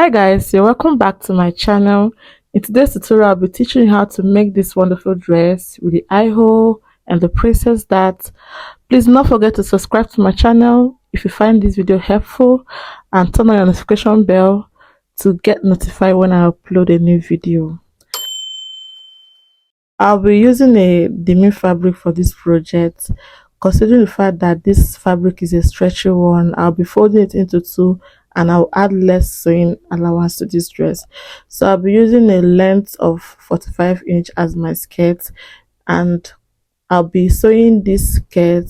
Hi guys, you're welcome back to my channel. In today's tutorial, I'll be teaching you how to make this wonderful dress with the eye hole and the princess dart. Please do not forget to subscribe to my channel if you find this video helpful, and turn on your notification bell to get notified when I upload a new video. I'll be using a Denim fabric for this project. Considering the fact that this fabric is a stretchy one, I'll be folding it into two and I'll add less sewing allowance to this dress. So I'll be using a length of 45 inch as my skirt, and I'll be sewing this skirt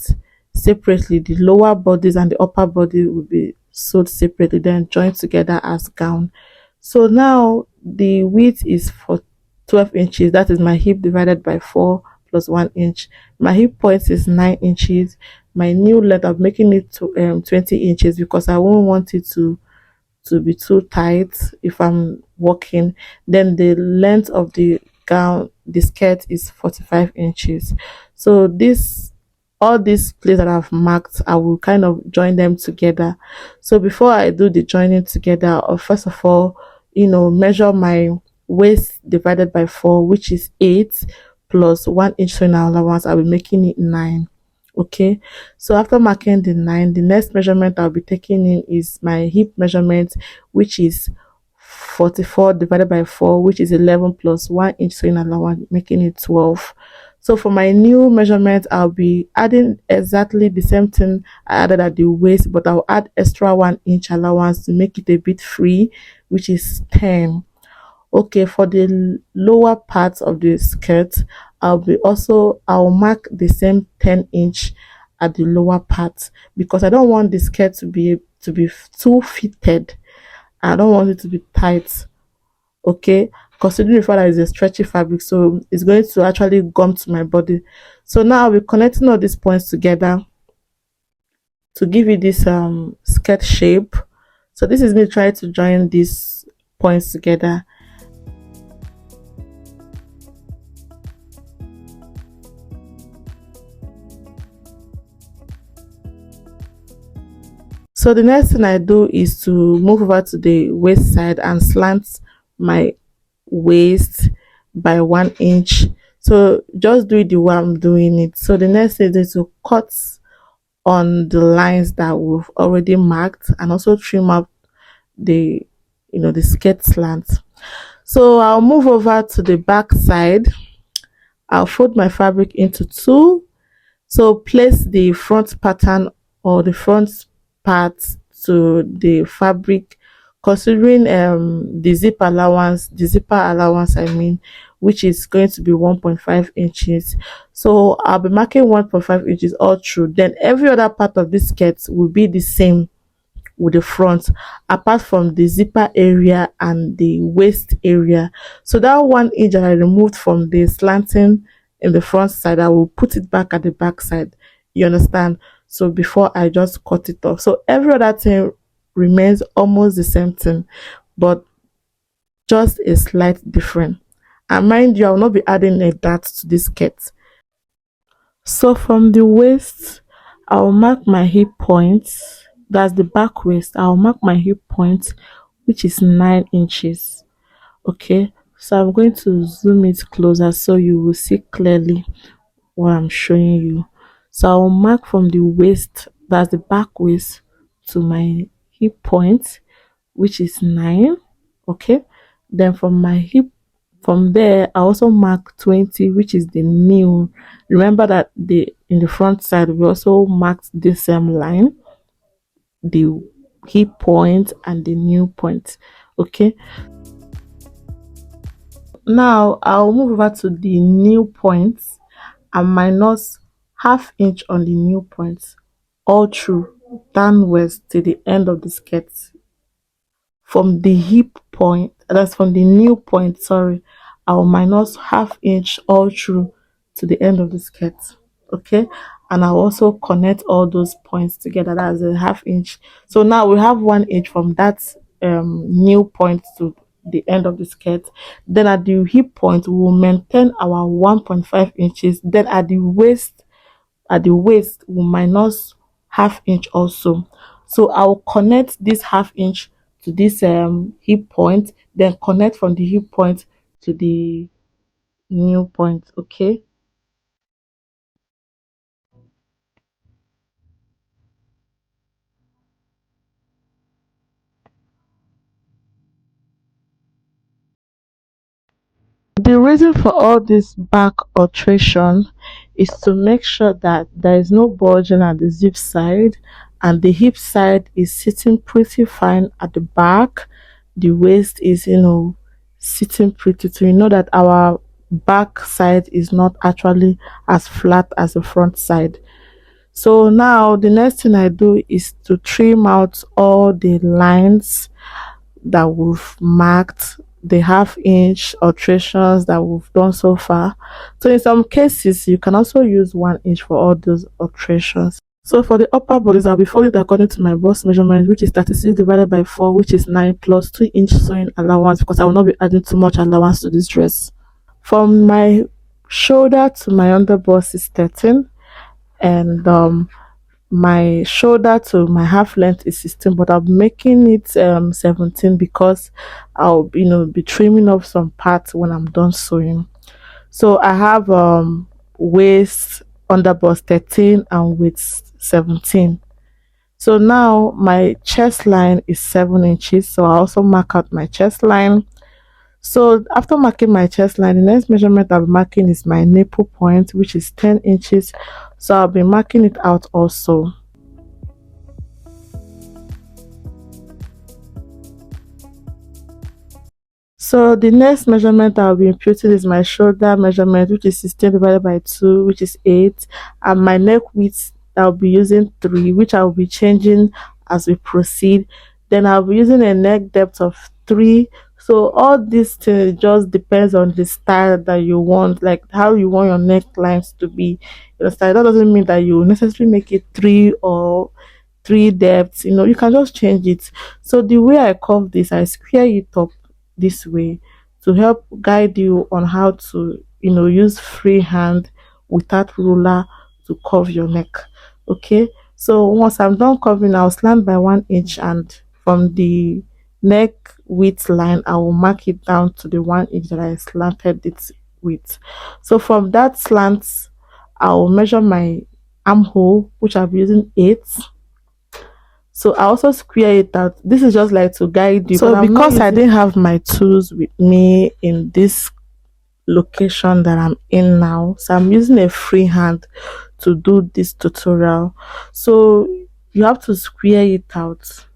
separately. The lower bodies and the upper body will be sewed separately, then joined together as gown. So now the width is for 12 inches. That is my hip divided by 4 plus 1 inch. My hip point is 9 inches. My new length, I'm making it to 20 inches because I won't want it to be too tight if I'm walking. Then the length of the gown, the skirt, is 45 inches. So all these places that I've marked, I will kind of join them together. So before I do the joining together, first of all, measure my waist divided by 4, which is 8, plus 1 inch sewing allowance. I'll be making it 9. Okay, so after marking the 9, the next measurement I'll be taking in is my hip measurement, which is 44 divided by 4, which is 11, plus 1 inch sewing allowance, making it 12. So for my new measurement, I'll be adding exactly the same thing I added at the waist, but I'll add extra 1 inch allowance to make it a bit free, which is 10. Okay, for the lower part of the skirt, I'll mark the same 10 inch at the lower part, because I don't want the skirt to be too fitted. I don't want it to be tight. Okay, considering the fact that it's a stretchy fabric, so it's going to actually gum to my body. So now I'll be connecting all these points together to give you this skirt shape. So this is me trying to join these points together. So the next thing I do is to move over to the waist side and slant my waist by 1 inch. So just do it the way I'm doing it. So the next thing is to cut on the lines that we've already marked, and also trim up the the skirt slant. So I'll move over to the back side. I'll fold my fabric into 2. So place the front pattern or the front part to the fabric, considering the zipper allowance, I mean, which is going to be 1.5 inches. So I'll be marking 1.5 inches all through. Then every other part of this skirt will be the same with the front, apart from the zipper area and the waist area. So that 1 inch that I removed from the slanting in the front side, I will put it back at the back side. You understand? So before I just cut it off, so every other thing remains almost the same thing, but just a slight different. And mind you, I will not be adding a dart to this skirt. So from the waist, I'll mark my hip points. That's the back waist. I'll mark my hip point, which is 9 inches. Okay, so I'm going to zoom it closer so you will see clearly what I'm showing you. So I'll mark from the waist, that's the back waist, to my hip point, which is 9. Okay, then from my hip, from there I also mark 20, which is the new. Remember that in the front side we also marked the same line, the hip point and the new point. Okay, now I'll move over to the new points and minus ½ inch on the new points all through downwards to the end of the skirt. From the hip point, that's from the new point, sorry, I'll minus ½ inch all through to the end of the skirt. Okay, and I'll also connect all those points together. That's a ½ inch. So now we have 1 inch from that new point to the end of the skirt. Then at the hip point we will maintain our 1.5 inches. Then at the waist we'll minus ½ inch also. So I'll connect this ½ inch to this hip point, then connect from the hip point to the new point. Okay. The reason for all this back alteration is to make sure that there is no bulging at the zip side and the hip side is sitting pretty fine at the back. The waist is, sitting pretty, so you know that our back side is not actually as flat as the front side. So now the next thing I do is to trim out all the lines that we've marked, the half-inch alterations that we've done so far. So in some cases you can also use 1 inch for all those alterations. So for the upper bodice, I'll be folding it according to my bust measurement, which is 36 divided by 4, which is 9, plus 2-inch sewing allowance, because I will not be adding too much allowance to this dress. From my shoulder to my under bust is 13, and my shoulder to my half length is 16, but I'm making it 17 because I'll be trimming off some parts when I'm done sewing. So I have waist under bust 13 and width 17. So now my chest line is 7 inches, so I also mark out my chest line. So after marking my chest line, the next measurement I'll be marking is my nipple point, which is 10 inches. So I'll be marking it out also. So the next measurement I'll be imputing is my shoulder measurement, which is 16 divided by 2, which is 8, and my neck width I'll be using 3, which I'll be changing as we proceed. Then I'll be using a neck depth of 3. So all these things just depends on the style that you want, like how you want your necklines to be. Style that doesn't mean that you necessarily make it 3 or 3 depths. You can just change it. So the way I curve this, I square it up this way to help guide you on how to use free hand without ruler to curve your neck. Okay, so once I'm done curving, I'll slant by 1 inch, and from the neck width line I will mark it down to the 1 inch that I slanted it with. So from that slant I'll measure my armhole, which I'll be using 8. So I also square it out. This is just like to guide you. So because I didn't have my tools with me in this location that I'm in now, so I'm using a free hand to do this tutorial. So you have to square it out,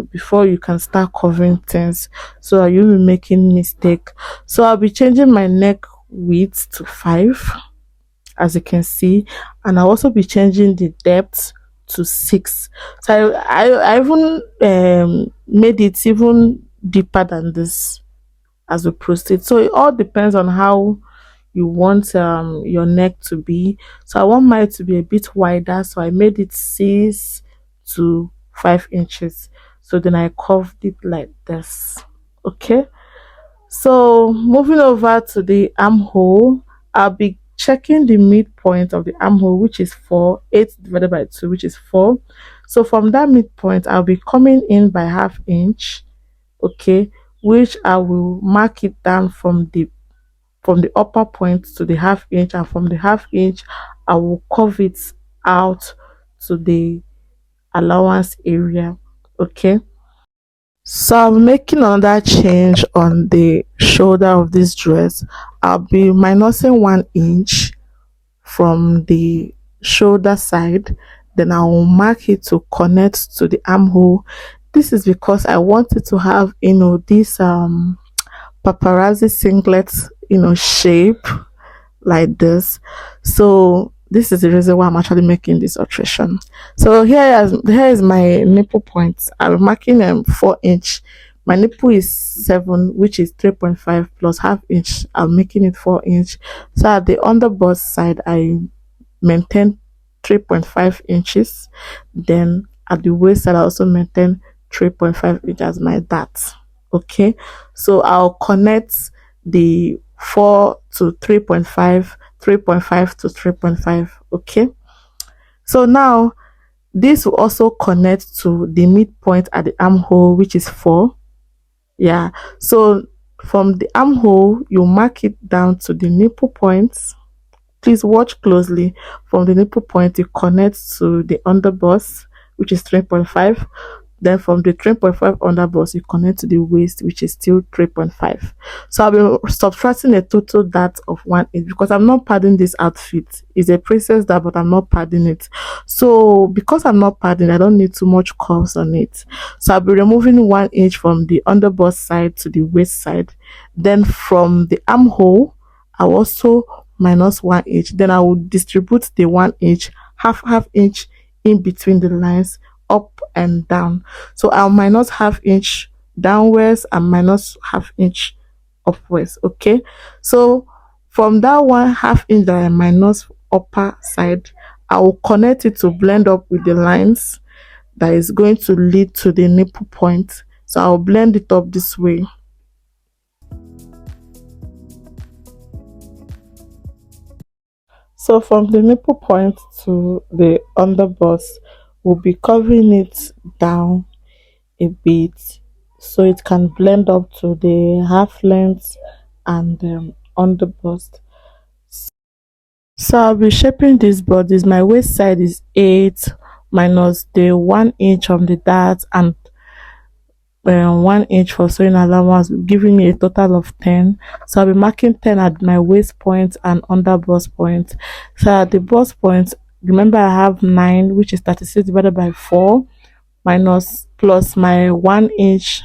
before you can start covering things, so you'll be making mistake. So I'll be changing my neck width to 5, as you can see, and I'll also be changing the depth to 6. So I even made it even deeper than this as we proceed. So it all depends on how you want your neck to be. So I want mine to be a bit wider, so I made it 6 to 5 inches. So then I curved it like this. Okay, so moving over to the armhole, I'll be checking the midpoint of the armhole, which is 4. 8 divided by 2, which is 4. So from that midpoint I'll be coming in by ½ inch. Okay, which I will mark it down from the upper point to the ½ inch, and from the ½ inch I will curve it out to the allowance area. Okay, so I'm making another change on the shoulder of this dress. I'll be minusing 1 inch from the shoulder side, then I will mark it to connect to the armhole. This is because I wanted to have this paparazzi singlet shape like this. So this is the reason why I'm actually making this alteration. So here is my nipple point. I'm marking 4 inch. My nipple is 7, which is 3.5 plus ½ inch. I'm making it 4 inch. So at the under bust side I maintain 3.5 inches. Then at the waist side I also maintain 3.5 inches as my dart. Okay, so I'll connect the 4 to 3.5, 3.5 to 3.5. Okay, so now this will also connect to the midpoint at the armhole, which is 4. Yeah, so from the armhole you mark it down to the nipple points. Please watch closely. From the nipple point, you connect to the underbust, which is 3.5. Then from the 3.5 underbust, you connect to the waist, which is still 3.5. So I'll be subtracting a total that of 1 inch because I'm not padding this outfit. It's a princess that, but I'm not padding it. So because I'm not padding, I don't need too much curves on it. So I'll be removing 1 inch from the underbust side to the waist side. Then from the armhole, I'll also minus 1 inch. Then I will distribute the 1 inch, half inch in between the lines, up and down. So I'll minus half inch downwards and minus half inch upwards. Okay, so from that 1/2 inch that I minus upper side, I will connect it to blend up with the lines that is going to lead to the nipple point. So I'll blend it up this way. So from the nipple point to the underbust, we'll be covering it down a bit so it can blend up to the half length and underbust. So I'll be shaping these bodies. My waist side is 8 minus the 1 inch on the dart and 1 inch for sewing allowance, giving me a total of 10. So I'll be marking 10 at my waist point and under bust point. So at the bust point, remember I have 9, which is 36 divided by 4, minus plus my 1 inch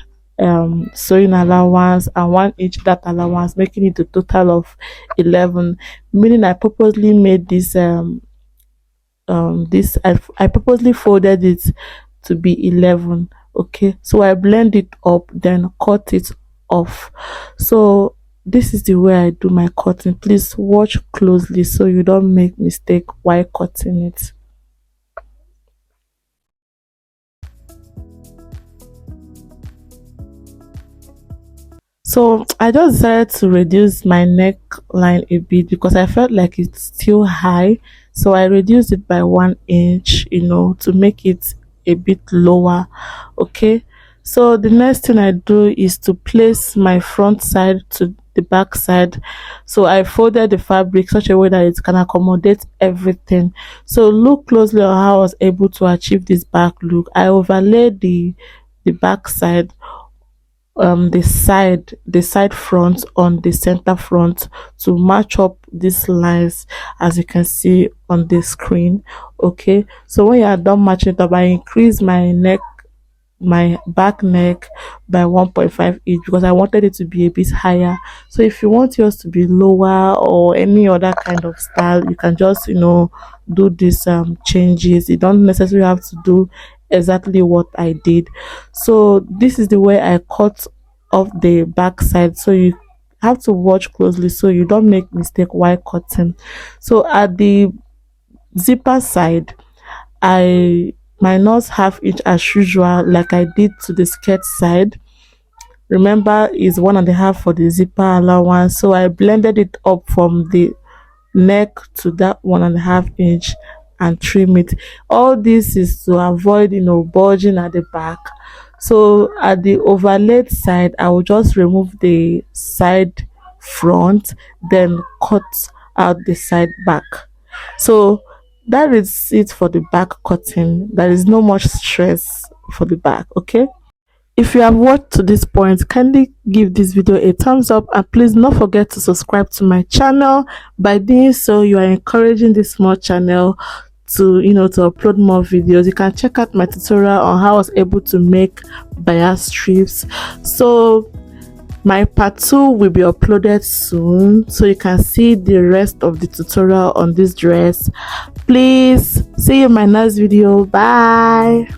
sewing allowance and 1 inch that allowance, making it a total of 11. Meaning I purposely made this I purposely folded it to be 11. Okay, so I blend it up then cut it off. So this is the way I do my cutting. Please watch closely so you don't make mistake while cutting it. So I just decided to reduce my neckline a bit because I felt like it's still high. So I reduced it by 1 inch, to make it a bit lower. Okay. So the next thing I do is to place my front side to the back side. So I folded the fabric such a way that it can accommodate everything. So look closely on how I was able to achieve this back look. I overlaid the back side, the side front on the center front to match up these lines as you can see on the screen. Okay, so when you are done matching it up, I increase my back neck by 1.5 inch because I wanted it to be a bit higher. So if you want yours to be lower or any other kind of style, you can just do these changes. You don't necessarily have to do exactly what I did. So this is the way I cut off the back side, so you have to watch closely so you don't make mistake while cutting. So at the zipper side, I minus half inch as usual, like I did to the skirt side. Remember, is 1.5 for the zipper allowance. So I blended it up from the neck to that 1.5 inch and trim it. All this is to avoid bulging at the back. So at the overlaid side, I will just remove the side front, then cut out the side back. So that is it for the back cutting. There is no much stress for the back. Okay, if you have watched to this point, kindly give this video a thumbs up and please not forget to subscribe to my channel. By doing so, you are encouraging this small channel to upload more videos. You can check out my tutorial on how I was able to make bias strips. So my part 2 will be uploaded soon, so you can see the rest of the tutorial on this dress. Please see you in my next video. Bye.